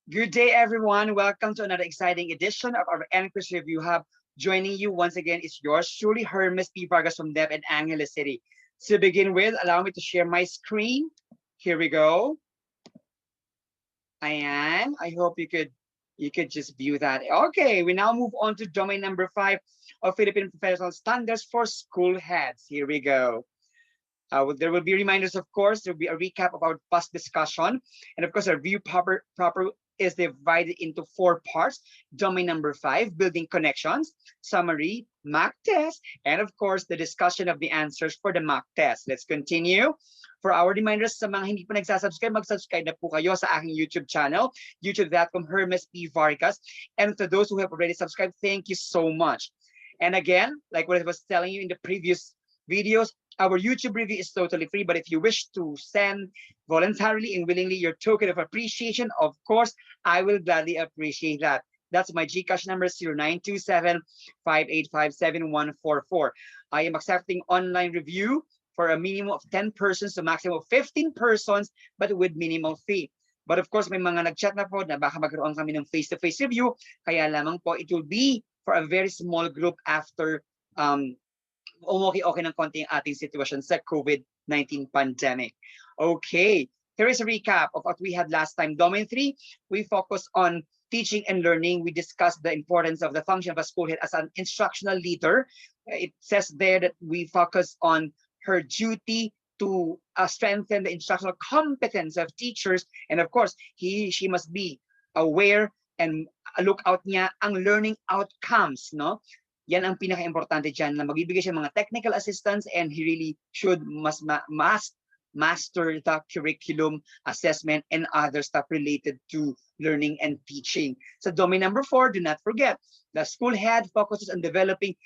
Good day, everyone. Welcome to another exciting edition of our Nqesh Review Hub. Joining you once again is yours truly, Hermes P. Vargas from Dev and Angeles City. To begin with, allow me to share my screen. Here we go. Ayan. I hope you could just view that. Okay, we now move on to domain number 5 of Philippine Professional Standards for school heads. Here we go. There will be reminders, of course. There will be a recap of our past discussion. And of course, our review proper is divided into 4 parts. Domain number 5, building connections, summary, mock test, and of course, the discussion of the answers for the mock test. Let's continue. For our reminders, sa mga hindi pa nagsasubscribe, mag-subscribe na po kayo sa aking YouTube channel, youtube.com Hermes P. Vargas. And to those who have already subscribed, thank you so much. And again, like what I was telling you in the previous videos, our YouTube review is totally free, but if you wish to send voluntarily and willingly your token of appreciation, of course, I will gladly appreciate that. That's my GCash number, 0927-585-7144. I am accepting online review for a minimum of 10 persons to maximum of 15 persons, but with minimal fee. But of course, may mga nag-chat na po na baka magkaroon kami ng face-to-face review, kaya lamang po it will be for a very small group after okay ng konti ang ating situation sa COVID-19 pandemic. Okay, here is a recap of what we had last time. Domain 3, we focus on teaching and learning. We discussed the importance of the function of a school head as an instructional leader. It says there that we focus on her duty to strengthen the instructional competence of teachers. And of course, she must be aware and look out niya ang learning outcomes, no? Yan ang pinaka-importante dyan, na magbibigay siya mga technical assistance, and he really should must master the curriculum, assessment, and other stuff related to learning and teaching. So domain number 4, do not forget, the school head focuses on developing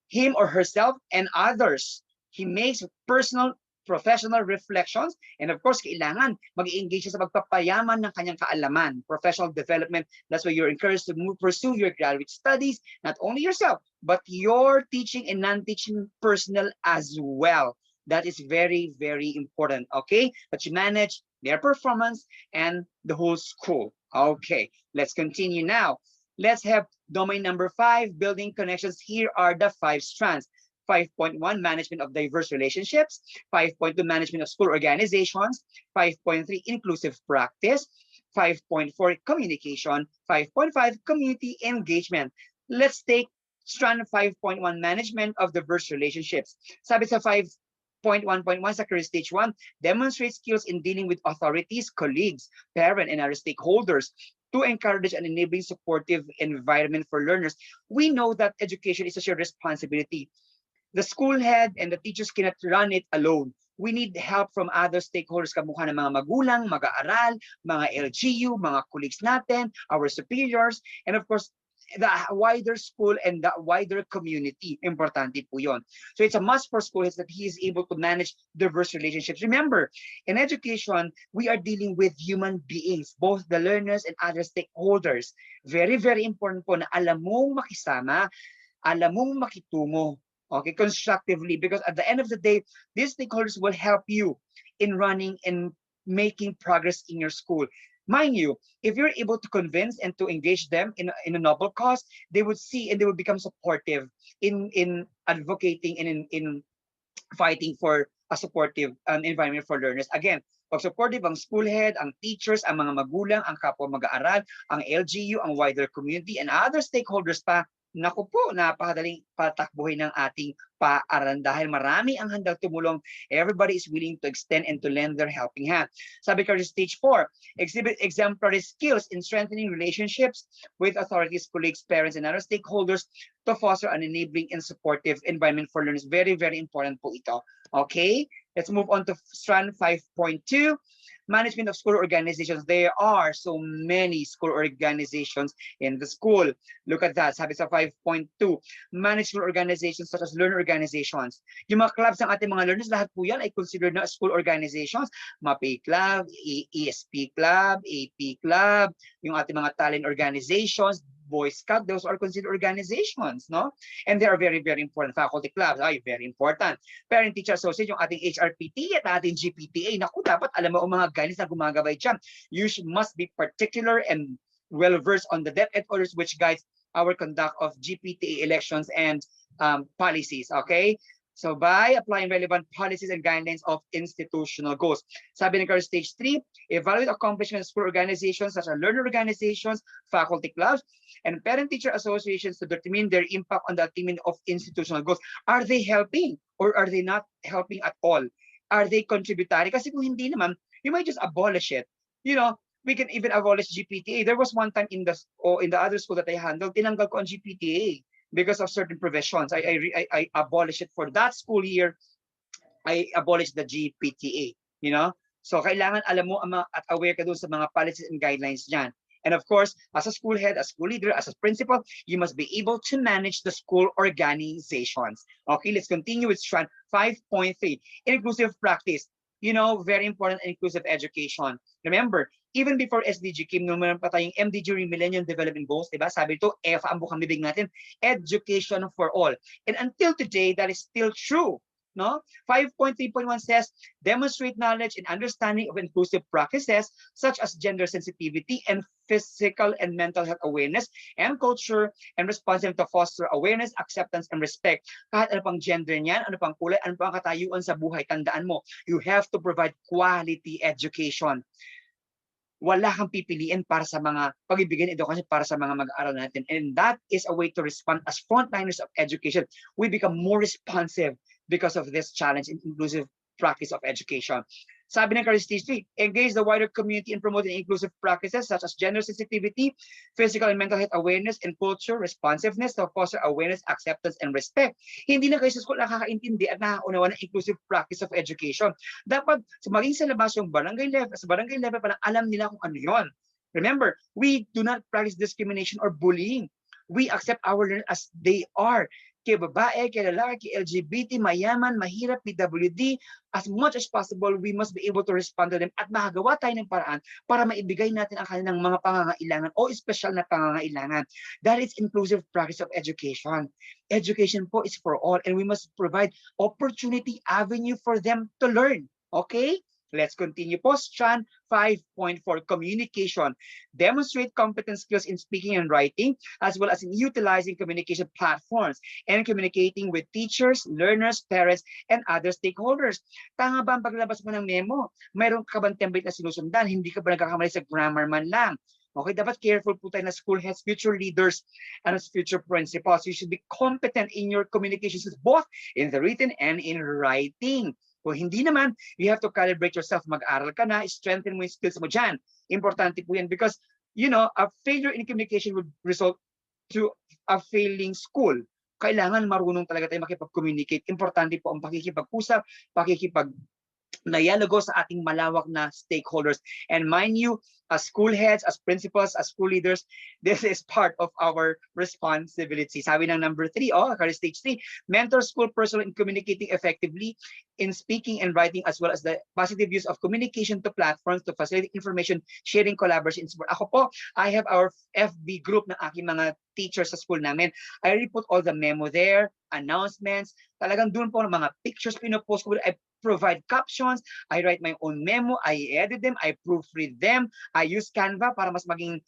him or herself and others. He makes personal, professional reflections, and of course, kailangan mag-engage siya sa pagpapayaman ng kanyang kaalaman, professional development. That's why you're encouraged to pursue your graduate studies, not only yourself, but your teaching and non-teaching personnel as well. That is very, very important, okay? But you manage their performance and the whole school. Okay, let's continue now. Let's have domain number 5, building connections. Here are the 5 strands. 5.1, management of diverse relationships. 5.2, management of school organizations. 5.3, inclusive practice. 5.4, communication. 5.5, community engagement. Let's take strand 5.1, management of diverse relationships. Sabi sa 5.1.1 sa career stage 1, demonstrate skills in dealing with authorities, colleagues, parents, and other stakeholders to encourage an enabling supportive environment for learners. We know that education is a shared responsibility. The school head and the teachers cannot run it alone. We need help from other stakeholders, kamukha ng mga magulang, mag-aaral, mga LGU, mga colleagues natin, our superiors, and of course, the wider school and the wider community. Importante po yun. So it's a must for school heads that he is able to manage diverse relationships. Remember, in education, we are dealing with human beings, both the learners and other stakeholders. Very, very important po na alam mong makisama, alam mong makitungo, okay, constructively, because at the end of the day, these stakeholders will help you in running and making progress in your school. Mind you, if you're able to convince and to engage them in a noble cause, they would see and they will become supportive in advocating and in fighting for a supportive environment for learners. Again, pag supportive ang school head, ang teachers, ang mga magulang, ang kapwa mag-aaral, ang LGU, ang wider community, and other stakeholders pa, naku po, napakadaling patakbuhin ng ating paaralan dahil marami ang handang tumulong. Everybody is willing to extend and to lend their helping hand. Sabi ka rin stage 4, exhibit exemplary skills in strengthening relationships with authorities, colleagues, parents, and other stakeholders to foster an enabling and supportive environment for learners. Very, very important po ito. Okay, let's move on to strand 5.2. Management of school organizations. There are so many school organizations in the school. Look at that. Sabi sa 5.2, management organizations such as learner organizations. Yung mga clubs ng ating mga learners, lahat po yan ay considered na school organizations. MAPE Club, ESP Club, AP Club, yung ating mga talent organizations, Boy Scout, those are considered organizations, no? And they are very, very important. Faculty clubs, ay, very important. Parent-Teacher Association, yung ating HRPT at ating GPTA, naku, dapat alam mo ang mga guidelines na gumagabay dyan. You must be particular and well versed on the DepEd orders, which guides our conduct of GPTA elections and policies. Okay. So by applying relevant policies and guidelines of institutional goals. Sabi ng stage 3, evaluate accomplishments for organizations such as learner organizations, faculty clubs, and parent-teacher associations to determine their impact on the attainment of institutional goals. Are they helping or are they not helping at all? Are they contributory? Kasi kung hindi naman, you might just abolish it. You know, we can even abolish GPTA. There was one time in the other school that I handled, tinanggal ko ang GPTA because of certain provisions. I abolished it for that school year. I abolished the GPTA, you know? So kailangan alam mo at aware ka dun sa mga policies and guidelines niyan. And of course, as a school head, as school leader, as a principal, you must be able to manage the school organizations. Okay, let's continue with strand 5.3, inclusive practice. You know, very important, inclusive education. Remember, even before SDG came, nung meron pa tayong MDG, Millennium Development Goals, diba? Sabi ito, F ang bukang bibig natin, education for all. And until today, that is still true. No? 5.3.1 says, demonstrate knowledge and understanding of inclusive practices such as gender sensitivity and physical and mental health awareness and culture and responsive to foster awareness, acceptance, and respect. Kahit ano pang gender niyan, ano pang kulay, ano pang katayuan sa buhay, tandaan mo, you have to provide quality education. Wala kang pipiliin para sa mga pagbibigay ng edukasyon para sa mga mag-aaral natin. And that is a way to respond as frontliners of education. We become more responsive because of this challenge in inclusive practice of education. Sabi ng stage 3, engage the wider community in promoting inclusive practices such as gender sensitivity, physical and mental health awareness, and culture responsiveness to foster awareness, acceptance, and respect. Hindi na kayo sa school nakakaintindi at nakakaunawa ng inclusive practice of education. Dapat maging sa labas yung barangay level, sa barangay level pa lang alam nila kung ano yon. Remember, we do not practice discrimination or bullying. We accept our learners as they are. Kay babae, kay lalaki, kay LGBT, mayaman, mahirap, PWD, as much as possible, we must be able to respond to them at makagawa tayo ng paraan para maibigay natin ang kanilang mga pangangailangan o special na pangangailangan. That is inclusive practice of education. Education po is for all and we must provide opportunity, avenue for them to learn. Okay? Let's continue po. Strand 5.4, communication. Demonstrate competent skills in speaking and writing, as well as in utilizing communication platforms and communicating with teachers, learners, parents, and other stakeholders. Tanga ba ang paglabas mo ng memo? Mayroon ka bang template na sinusundan? Hindi ka ba nagkakamali sa grammar man lang? Okay, dapat careful po tayo na school heads, future leaders, and as future principals. You should be competent in your communications, both in the written and in writing. Kung hindi naman, you have to calibrate yourself. Mag-aral ka na, strengthen mo yung skills mo dyan. Importante po yan because, you know, a failure in communication would result to a failing school. Kailangan marunong talaga tayo makipag-communicate. Importante po ang pakikipag-usap, pakikipag-dialogo sa ating malawak na stakeholders. And mind you, as school heads, as principals, as school leaders, this is part of our responsibility. Sabi ng number 3, stage 3, mentor school personnel in communicating effectively in speaking and writing, as well as the positive use of communication to platforms to facilitate information sharing, collaboration, and support. Ako po, I have our FB group ng aking mga teachers sa school namin. I already put all the memo there, announcements, talagang doon po ng mga pictures pinopost ko. I provide captions, I write my own memo, I edit them, I proofread them, I use Canva para mas maging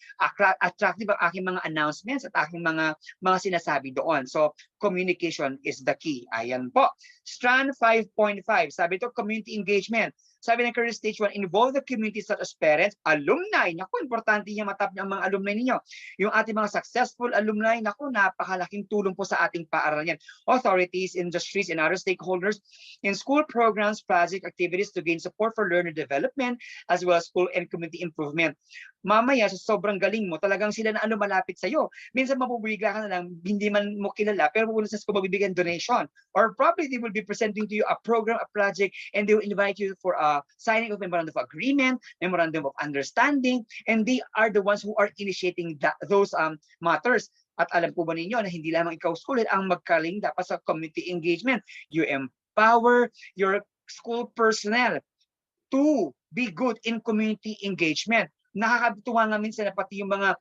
attractive ang aking mga announcements at aking mga sinasabi doon. So, communication is the key. Ayan po. Strand 5.5, sabi ito, community engagement. Sabi ng career stage 1, involve the community such as parents, alumni. Naku, importante yung matap ng mga alumni ninyo. Yung ating mga successful alumni, naku, napakalaking tulong po sa ating paaralan yan. Authorities, industries, and other stakeholders in school programs, project activities to gain support for learner development, as well as school and community improvement. Mamaya, sa sobrang galing mo, talagang sila na malapit sa'yo. Minsan mabubigla ka na lang, hindi man mo kilala, pero pupunta sa school magbibigyan donation. Or probably they will be presenting to you a program, a project, and they will invite you for a signing of memorandum of agreement, memorandum of understanding, and they are the ones who are initiating those matters. At alam po ba ninyo na hindi lamang ikaw school head ang magkaling dapat sa community engagement. You empower your school personnel to be good in community engagement. Nakakatuwa nga minsan na pati yung mga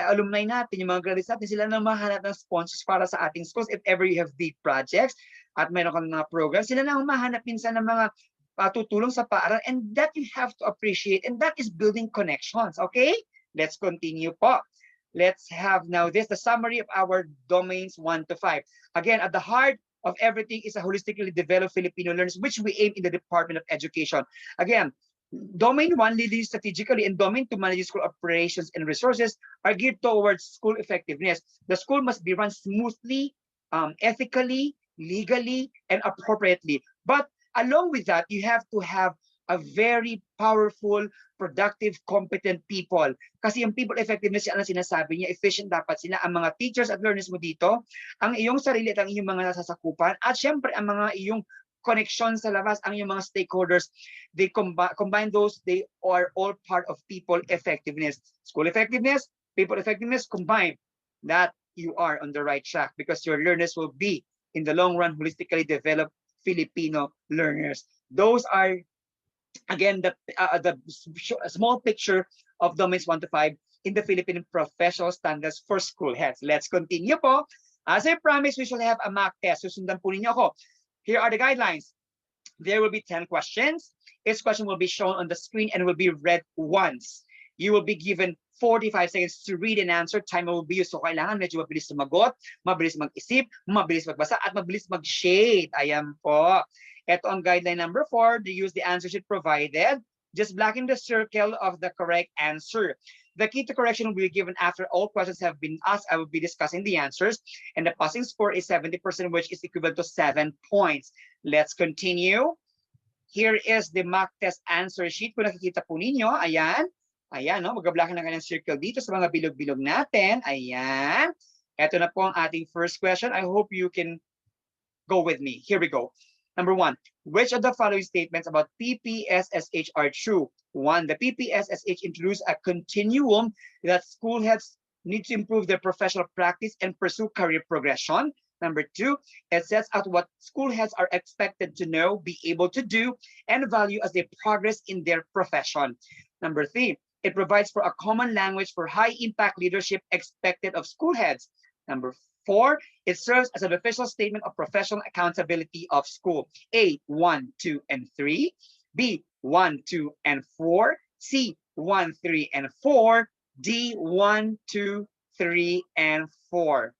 alumni natin, yung mga graduates natin, sila na mahanap ng sponsors para sa ating schools. If ever you have big projects at mayroon kang mga programs, sila na mahanap minsan ng mga tutulong sa paaralan, and that you have to appreciate, and that is building connections, okay? Let's continue po. Let's have now this, the summary of our domains 1 to 5. Again, at the heart of everything is a holistically developed Filipino learners, which we aim in the Department of Education. Again, Domain 1, leading strategically, and Domain 2, managing school operations and resources, are geared towards school effectiveness. The school must be run smoothly, ethically, legally, and appropriately. But along with that, you have to have a very powerful, productive, competent people. Kasi yung people effectiveness, yan ang sinasabi niya, efficient dapat sila. Ang mga teachers at learners mo dito, ang iyong sarili at ang iyong mga nasasakupan, at syempre ang mga iyong connection sa labas, ang iyong mga stakeholders, they combine those, they are all part of people effectiveness. School effectiveness, people effectiveness, combine. That you are on the right track because your learners will be, in the long run, holistically developed Filipino learners. Those are, again, the small picture of domains 1 to 5 in the Philippine Professional Standards for school heads. Let's continue po. As I promised, we shall have a mock test. Susundan po ninyo ako. Here are the guidelines. There will be 10 questions. Each question will be shown on the screen and will be read once. You will be given 45 seconds to read and answer. Time will be used. So kailangan medyo mabilis sumagot, mabilis mag-isip, mabilis magbasa, at mabilis mag-shade. Ayan po. Ito ang guideline number 4. To use the answer sheet provided. Just blacken the circle of the correct answer. The key to correction will be given after all questions have been asked. I will be discussing the answers. And the passing score is 70%, which is equivalent to 7 points. Let's continue. Here is the mock test answer sheet. Kung nakikita po ninyo, ayan. Ayan, no? Mag-blacken na kanyang circle dito sa mga bilog-bilog natin. Ayan. Ito na po ang ating first question. I hope you can go with me. Here we go. Number 1, which of the following statements about PPSSH are true? 1, the PPSSH introduces a continuum that school heads need to improve their professional practice and pursue career progression. Number 2, it sets out what school heads are expected to know, be able to do, and value as they progress in their profession. Number 3, it provides for a common language for high-impact leadership expected of school heads. Number 4, it serves as an official statement of professional accountability of school. A, 1, 2, and 3. B, 1, 2, and 4. C, 1, 3, and 4. D, 1, 2, 3, and 4.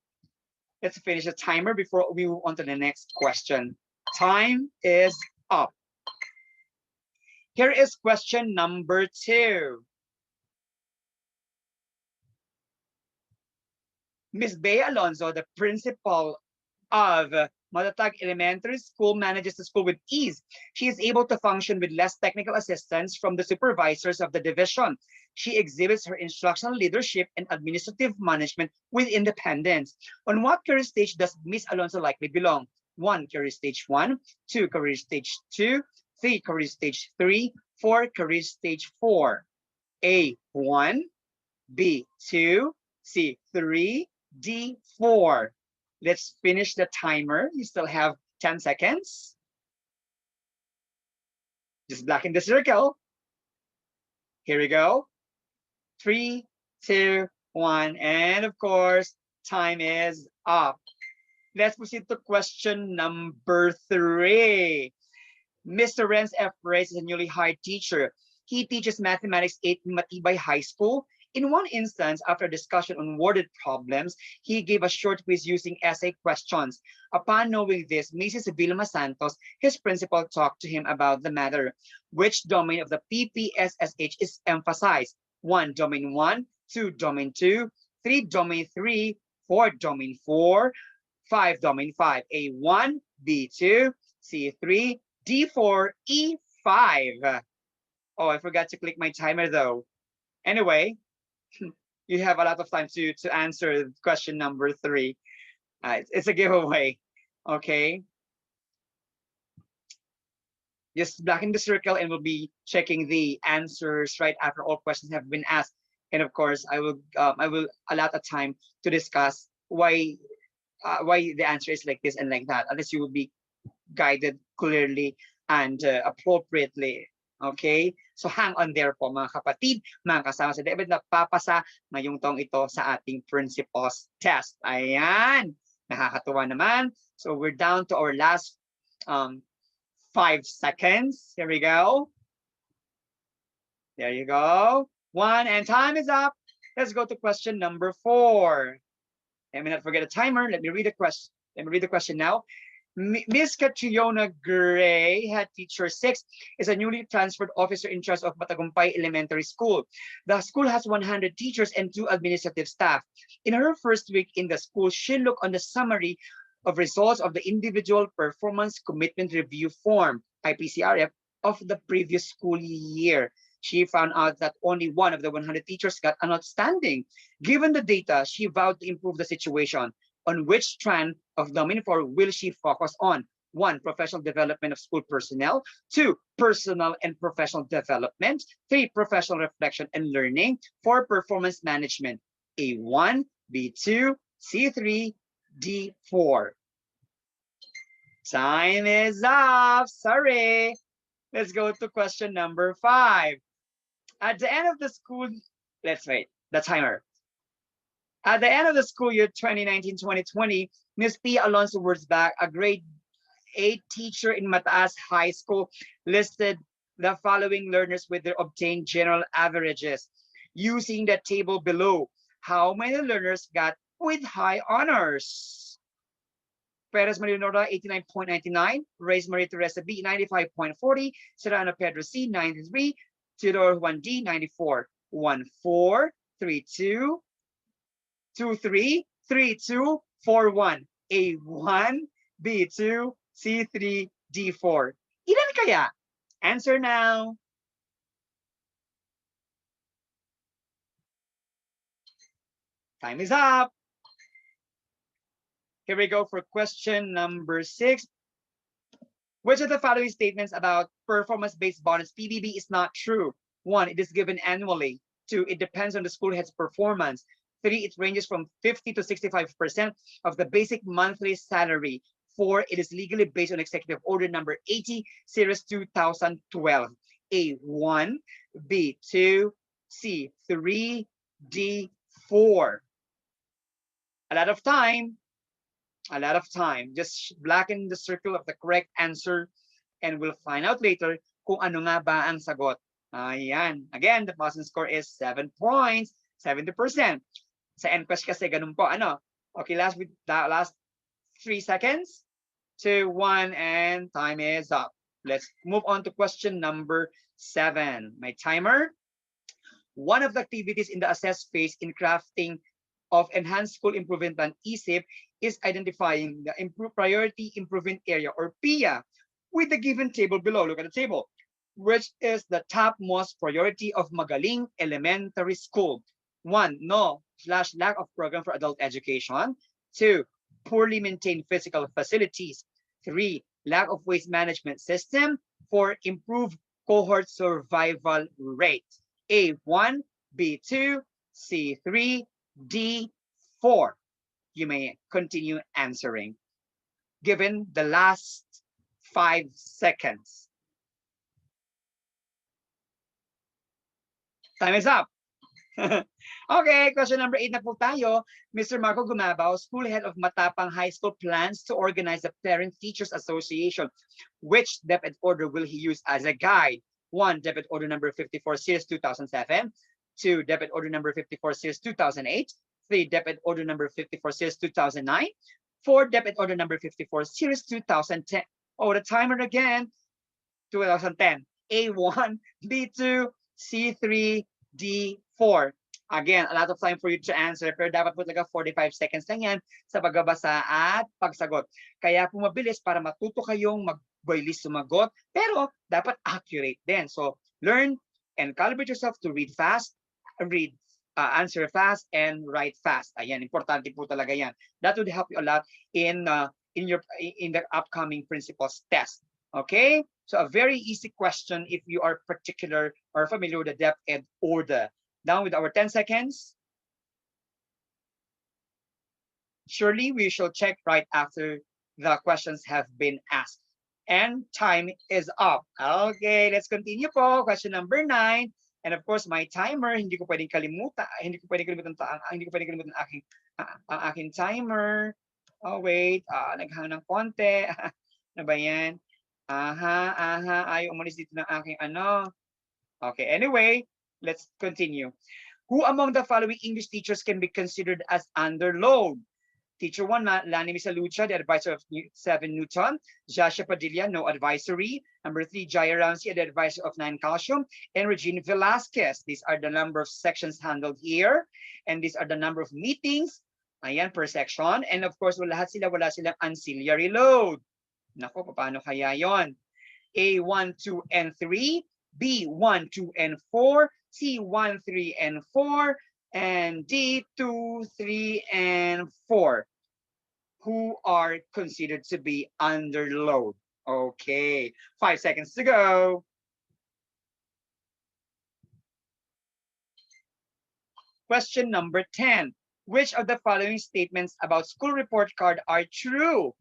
Let's finish the timer before we move on to the next question. Time is up. Here is question number 2. Ms. Bea Alonzo, the principal of Magaling Elementary School, manages the school with ease. She is able to function with less technical assistance from the supervisors of the division. She exhibits her instructional leadership and administrative management with independence. On what career stage does Ms. Alonzo likely belong? 1, career stage 1, 2, career stage 2, 3, career stage 3, 4, career stage 4. A, 1, B, 2, C, 3, D, 4. Let's finish the timer. You still have 10 seconds. Just blacken the circle. Here we go. 3, 2, 1. And of course, time is up. Let's proceed to question number 3. Mr. Renz F. Reyes is a newly hired teacher. He teaches mathematics 8 in Matibay High School. In one instance, after a discussion on worded problems, he gave a short quiz using essay questions. Upon knowing this, Mrs. Vilma Santos, his principal, talked to him about the matter. Which domain of the PPSSH is emphasized? 1, domain 1, 2, domain 2, 3, domain 3, 4, domain 4, 5, domain 5. A1, B2, C3, D4, E5. Oh, I forgot to click my timer though. Anyway, you have a lot of time to answer question number 3. It's a giveaway, okay? Just blacken the circle and we'll be checking the answers right after all questions have been asked. And of course, I will allot a time to discuss why the answer is like this and like that, unless you will be guided clearly and appropriately. Okay? So hang on there po mga kapatid, mga kasama sa David na papasa ngayong taong ito sa ating principal's test. Ayan! Nakakatuwa naman. So we're down to our last 5 seconds. Here we go. There you go. 1, and time is up. Let's go to question number 4. Let me not forget a timer. Let me read the question. Let me read the question now. Miss Catriona Gray, head teacher 6, is a newly transferred officer in charge of Matagumpay Elementary School. The school has 100 teachers and 2 administrative staff. In her first week in the school, she looked on the summary of results of the individual performance commitment review form, IPCRF, of the previous school year. She found out that only one of the 100 teachers got an outstanding. Given the data, she vowed to improve the situation. On which strand of Domain 4 will she focus on? 1. Professional development of school personnel. 2. Personal and professional development. 3. Professional reflection and learning. 4. Performance management. A1, B2, C3, D4. Time is up. Sorry. Let's go to question number 5. At the end of the school, let's wait, the timer. At the end of the school year 2019-2020, Ms. P. Alonso Wurzbach, a grade 8 teacher in Matibay High School, listed the following learners with their obtained general averages. Using the table below, how many learners got with high honors? Perez Maria Nora, 89.99. Reyes Maria Teresa B, 95.40. Serrano Pedro C, 93. Theodore Juan D, 94. 1, 4, 3, 2, 2, 3, 3, 2, 4, 1. A1, B2, C3, D4. Ilan kaya? Answer now. Time is up. Here we go for question number 6. Which of the following statements about performance-based bonus, PBB, is not true? 1, it is given annually. 2, it depends on the school head's performance. 3, it ranges from 50 to 65% of the basic monthly salary. 4, it is legally based on Executive Order number 80, Series 2012. A1, B2, C3, D4. A lot of time. A lot of time. Just blacken the circle of the correct answer and we'll find out later kung ano nga ba ang sagot. Ayan. Again, the passing score is 7 points, 70%. Sa Nqesh kasi ganun po. Ano? Okay, last 3 seconds. 2, 1, and time is up. Let's move on to question number 7. My timer. One of the activities in the assess phase in crafting of Enhanced School Improvement Plan, ESIP, is identifying the Priority Improvement Area, or PIA, with the given table below. Look at the table. Which is the topmost priority of Magaling Elementary School? 1, no/lack of program for adult education. 2, poorly maintained physical facilities. 3, lack of waste management system. 4, improved cohort survival rate. A1, B2, C3, D4. You may continue answering. Given the last 5 seconds. Time is up. Okay, question number 8 na po tayo. Mr. Marco Gumabaw, school head of Matapang High School, plans to organize a Parent Teachers Association. Which DepEd order will he use as a guide? 1, DepEd order number 54, series 2007. 2, DepEd order number 54, series 2008. 3, DepEd order number 54, series 2009. 4, DepEd order number 54, series 2010. Oh, the timer again. 2010. A1, B2, C3, D4. Again, a lot of time for you to answer, pero dapat po talaga 45 seconds lang yan sa pagbabasa at pagsagot. Kaya po mabilis para matuto kayong mag-boilies sumagot, pero dapat accurate din. So learn and calibrate yourself to read fast, answer fast, and write fast. Ayan, importante po talaga yan. That would help you a lot in the upcoming principles test. Okay, so a very easy question if you are particular or familiar with the DepEd order. Down with our 10 seconds. Surely we shall check right after the questions have been asked. And time is up. Okay, let's continue po. Question number 9. And of course, my timer, hindi ko pwedeng kalimutan ang aking timer. Oh, wait, naghang ng konti. Ano ba yan? Ayaw umalis dito ng aking ano. Okay, anyway, let's continue. Who among the following English teachers can be considered as under load? Teacher 1, Lani Misalucha, the advisor of 7 Newton. Joshua Padilla, no advisory. Number 3, Jaya Ramsey, the advisor of 9 Calcium. And Regine Velasquez. These are the number of sections handled here. And these are the number of meetings. Ayan, per section. And of course, wala silang ancillary load. Nako, paano kaya yon? A, 1, 2, and 3. B, 1, 2, and 4. C, 1, 3, and 4. And D, 2, 3, and 4, who are considered to be under load. Okay, 5 seconds to go. Question number 10. Which of the following statements about school report card are true?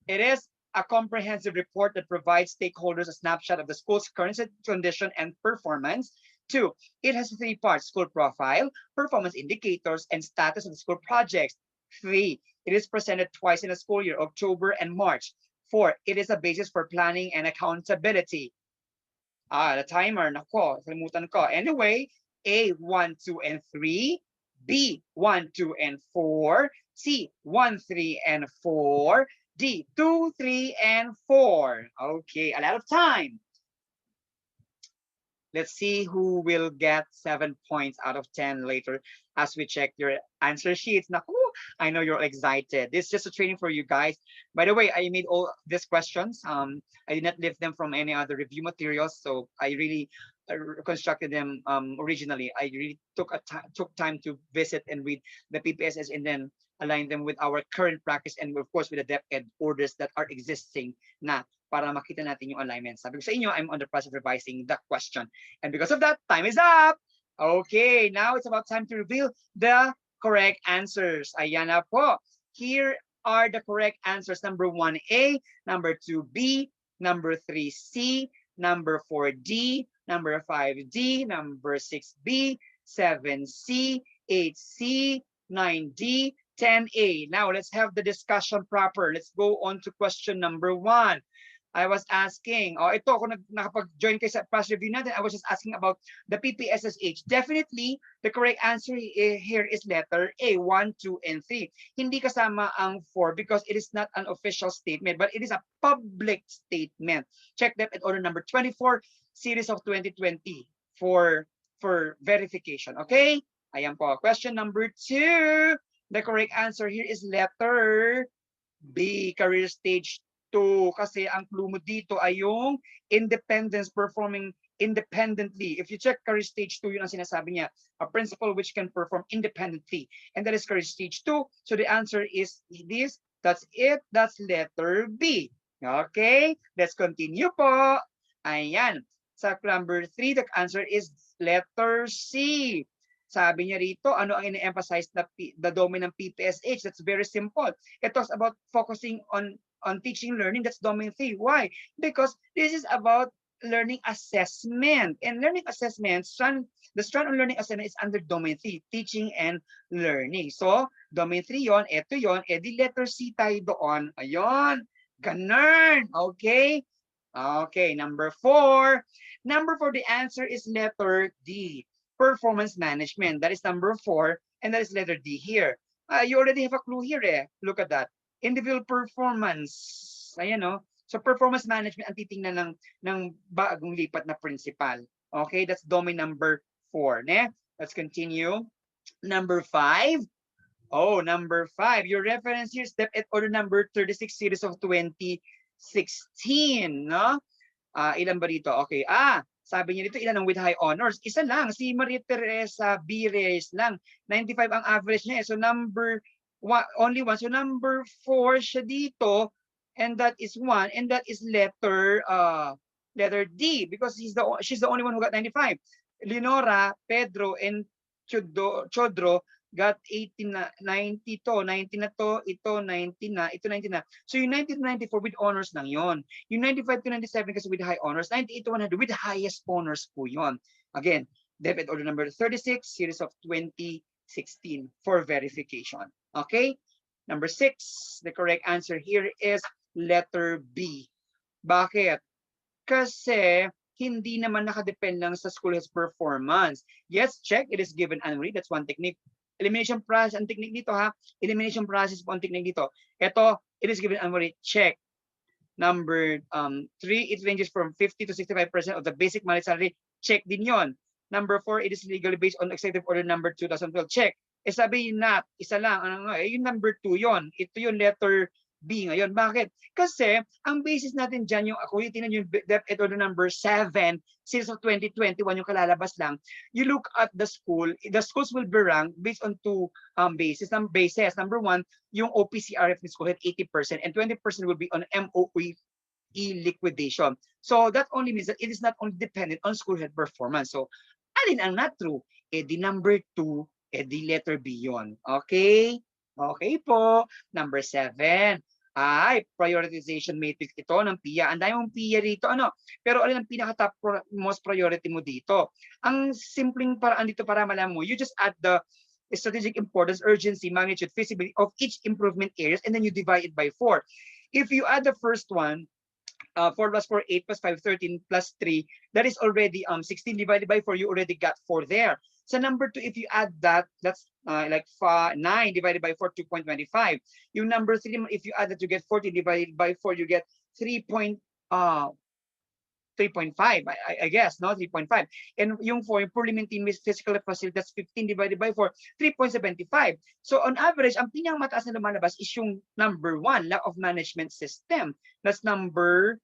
It is a comprehensive report that provides stakeholders a snapshot of the school's current condition and performance. 2, it has 3 parts: school profile, performance indicators, and status of the school projects. 3, it is presented twice in a school year, October and March. 4, it is a basis for planning and accountability. The timer, nako, kalimutan ko. Anyway, A, 1, 2, and 3. B, 1, 2, and 4. C, 1, 3, and 4. D, 2, 3, and 4. Okay, a lot of time. Let's see who will get 7 points out of 10 later as we check your answer sheets. Naku, I know you're excited. This is just a training for you guys. By the way, I made all these questions. I did not lift them from any other review materials, so I really constructed them originally. I really took time to visit and read the PPSS and then align them with our current practice and of course with the DepEd orders that are existing na, para makita natin yung alignment. Sabi ko sa inyo, I'm on the process of revising the question. And because of that, time is up. Okay, now it's about time to reveal the correct answers. Ayan na po. Here are the correct answers. Number 1A, number 2B, number 3C, number 4D, number 5D, number 6B, 7C, 8C, 9D, 10A. Now let's have the discussion proper. Let's go on to question number 1. I was asking, ito kung nakapag-join kayo sa past review natin, I was just asking about the PPSSH. Definitely, the correct answer here is letter A, 1, 2, and 3. Hindi kasama ang 4 because it is not an official statement, but it is a public statement. Check that at order number 24, series of 2020 for verification. Okay? Ayan po. Question number 2. The correct answer here is letter B, career stage 2, kasi ang clue mo dito ay yung independence, performing independently. If you check career stage 2, yun ang sinasabi niya, a principal which can perform independently. And that is career stage 2. So the answer is this. That's it. That's letter B. Okay, let's continue po. Ayan. Sa number 3, the answer is letter C. Sabi niya rito, ano ang ine-emphasize na the domain ng PPSH? That's very simple. It talks about focusing on teaching learning. That's domain 3. Why? Because this is about learning assessment. And learning assessment, the strand on learning assessment is under domain 3, teaching and learning. So, domain 3 yon, eto yon, edi letter C tayo doon. Ayun, ganun. Okay? Okay, number 4. Number 4, the answer is letter D. Performance management. That is number 4, and that is letter D here. You already have a clue here eh. Look at that. Individual performance. Ayan no. So performance management ang titingnan ng bagong lipat na principal. Okay, that's domain number 4. Ne? Let's continue. Number 5. Oh, number 5. Your reference here is DepEd order number 36 series of 2016. No? Ilan ba dito? Okay. Sabi niya dito, ilan ang with high honors? Isa lang, si Maria Teresa B. Reyes lang. 95 ang average niya. So number 1, only 1. So number 4 siya dito, and that is 1, and that is letter D because she's the only one who got 95. Leonora, Pedro, and Chodro got 18 na, 90 to, 90 na to, ito 90 na, ito 90 na. So yung 90 to 94 with honors lang yon. Yung 95 to 97 kasi with high honors, 98 to 100 with highest honors po yon. Again, DepEd order number 36, series of 2016 for verification. Okay? Number 6, the correct answer here is letter B. Bakit? Kasi hindi naman nakadepend lang sa school head's performance. Yes, check, it is given annually. That's one technique. Elimination process, ang technique dito ha. Elimination process po ang technique dito. Ito, it is given annually. Check. Number 3, it ranges from 50 to 65% of the basic monthly salary. Check din yon. Number 4, it is legally based on Executive Order number 2012. Check. Sabi not, isa lang. Yung number 2 yon. Ito yung letter B ngayon. Bakit? Kasi ang basis natin dyan, yung ako tinan yung DepEd Order number 7, since of 2021, yung kalalabas lang. You look at the schools will be ranked based on 2 bases. Number 1, yung OPCRF ni school head 80% and 20% will be on MOE liquidation. So that only means that it is not only dependent on school head performance. So alin ang not true? The number 2, the letter B yun. Okay? Okay po. Number 7. Ay, prioritization matrix ito ng PIA. Ang dami mong PIA dito, ano? Pero alin ang pinaka-top most priority mo dito? Ang simpleng paraan dito para malaman mo, you just add the strategic importance, urgency, magnitude, feasibility of each improvement areas, and then you divide it by 4. If you add the first one, 4 plus 4, 8 plus 5, 13 plus 3, that is already 16 divided by 4, you already got 4 there. So number 2, if you add that, that's like 9 divided by 4, 2.25. Yung number 3, if you add that, you get 40 divided by 4, you get 3.5, I guess, no? 3.5. And yung 4, yung poorly maintained physical facility, that's 15 divided by 4, 3.75. So on average, ang pinakamataas na lumalabas is yung number 1, lack of management system. That's number,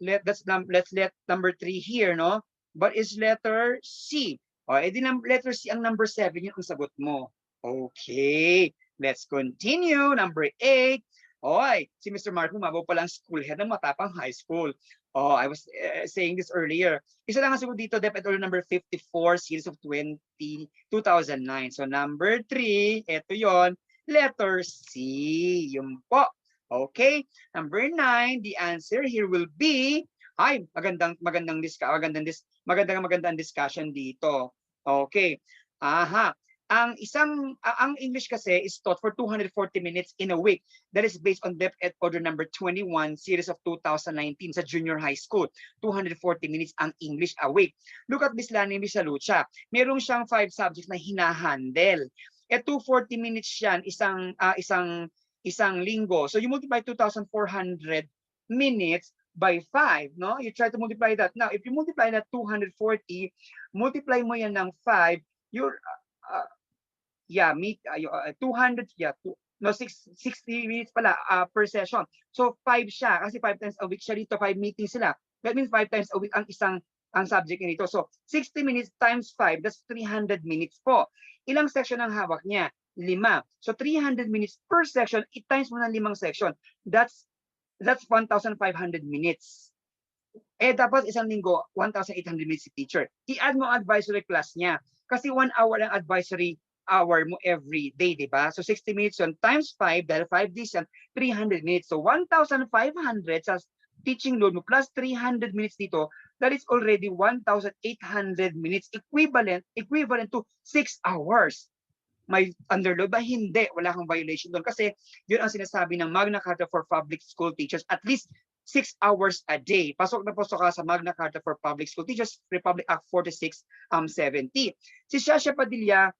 let's let number 3 here, no? But it's letter C. O, edi letter C, ang number 7, yun ang sagot mo. Okay, let's continue. Number 8. Oy, si Mr. Mark Mabaw palang school head ng Matapang High School. Oh, I was saying this earlier. Isa lang ang sagot dito, DepEd Order number 54, series of 2009. So number 3, ito yon, letter C. Yun po. Okay, number 9, the answer here will be, ay, magandang discussion dito. Okay. Aha. Ang English kasi is taught for 240 minutes in a week. That is based on DepEd Order number 21, series of 2019 sa junior high school. 240 minutes ang English a week. Look at Miss Lani Misalucha. Meron siyang 5 subjects na hinahandle. 240 minutes yan isang linggo. So you multiply 2,400 minutes by 5, no? You try to multiply that. Now, if you multiply that 240, multiply mo yan ng 5, you're 200, 60 minutes pala per session. So 5 siya kasi 5 times a week siya dito, 5 meetings sila. That means 5 times a week ang subject nito. So 60 minutes times 5, that's 300 minutes po. Ilang section ang hawak niya? 5. So 300 minutes per section, i-times mo ng 5 section. That's 1,500 minutes. Dapat isang linggo, 1,800 minutes si teacher. I-add mo advisory class niya. Kasi 1 hour ang advisory hour mo every day, di ba? So 60 minutes yun, times 5, dahil 5 days yan, 300 minutes. So 1,500 sa teaching load mo, plus 300 minutes dito, that is already 1,800 minutes, equivalent to 6 hours. May underload ba? Hindi. Wala kang violation doon. Kasi yun ang sinasabi ng Magna Carta for Public School Teachers, at least 6 hours a day. Pasok na pasok ka sa Magna Carta for Public School Teachers, Republic Act 4670. Si Shasha Padilla,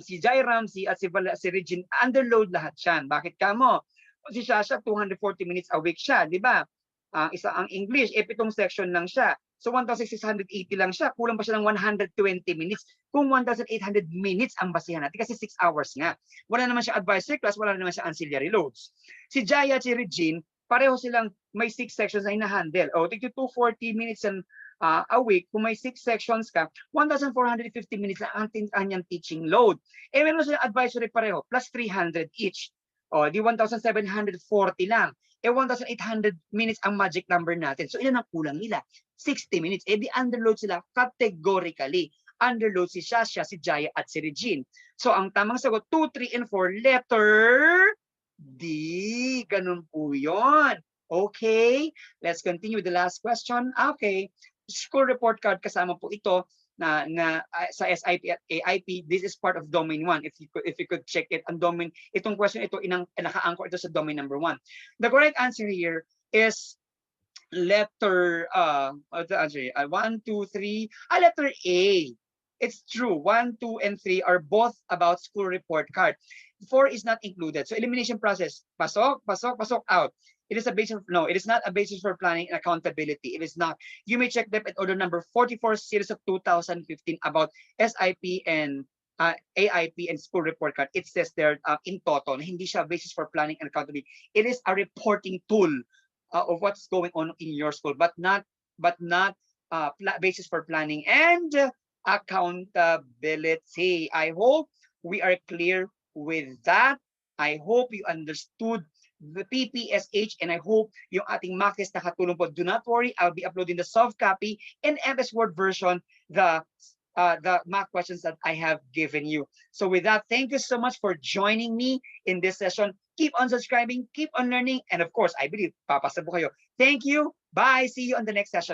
si Jairam, at si Regine, underload lahat yan. Bakit ka mo? Si Shasha, 240 minutes a week siya, di ba? Ang English, 7 section lang siya. So 1,680 lang siya. Kulang pa siya ng 120 minutes. Kung 1,800 minutes ang basihan natin kasi 6 hours nga. Wala naman siya advisory class, wala naman siya ancillary loads. Si Jaya at si Regine, pareho silang may 6 sections na hinahandle. Take 240 minutes a week. Kung may 6 sections ka, 1,450 minutes lang ang kanyang teaching load. Meron silang advisory pareho, plus 300 each. Di 1,740 lang. 1,800 minutes ang magic number natin. So, ilan ang kulang nila? 60 minutes. Di underload sila categorically. Underload si Shasha, si Jaya, at si Regine. So, ang tamang sagot, 2, 3, and 4, letter D. Ganun po yun. Okay. Let's continue with the last question. Okay. School report card, kasama po ito na sa SIP at AIP. This is part of domain 1. If you could check it on domain, itong question ito naka-anchor ito sa domain number 1. The correct answer here is letter what's the answer? 1, 2, 3. Letter A. It's true. 1, 2, and 3 are both about school report card. 4 is not included. So elimination process. Pasok, pasok, pasok, out. It is a basis of, no, it is not a basis for planning and accountability. It is not. You may check them at order number 44 series of 2015 about SIP and AIP and school report card. It says there in total, hindi siya basis for planning and accountability. It is a reporting tool of what's going on in your school, but not basis for planning and accountability. I hope we are clear with that. I hope you understood the PPSH, and I hope yung ating mock test nakatulong po. Do not worry, I'll be uploading the soft copy and MS Word version, the mock questions that I have given you. So with that, thank you so much for joining me in this session. Keep on subscribing, keep on learning, and of course, I believe papasa po kayo. Thank you. Bye. See you on the next session.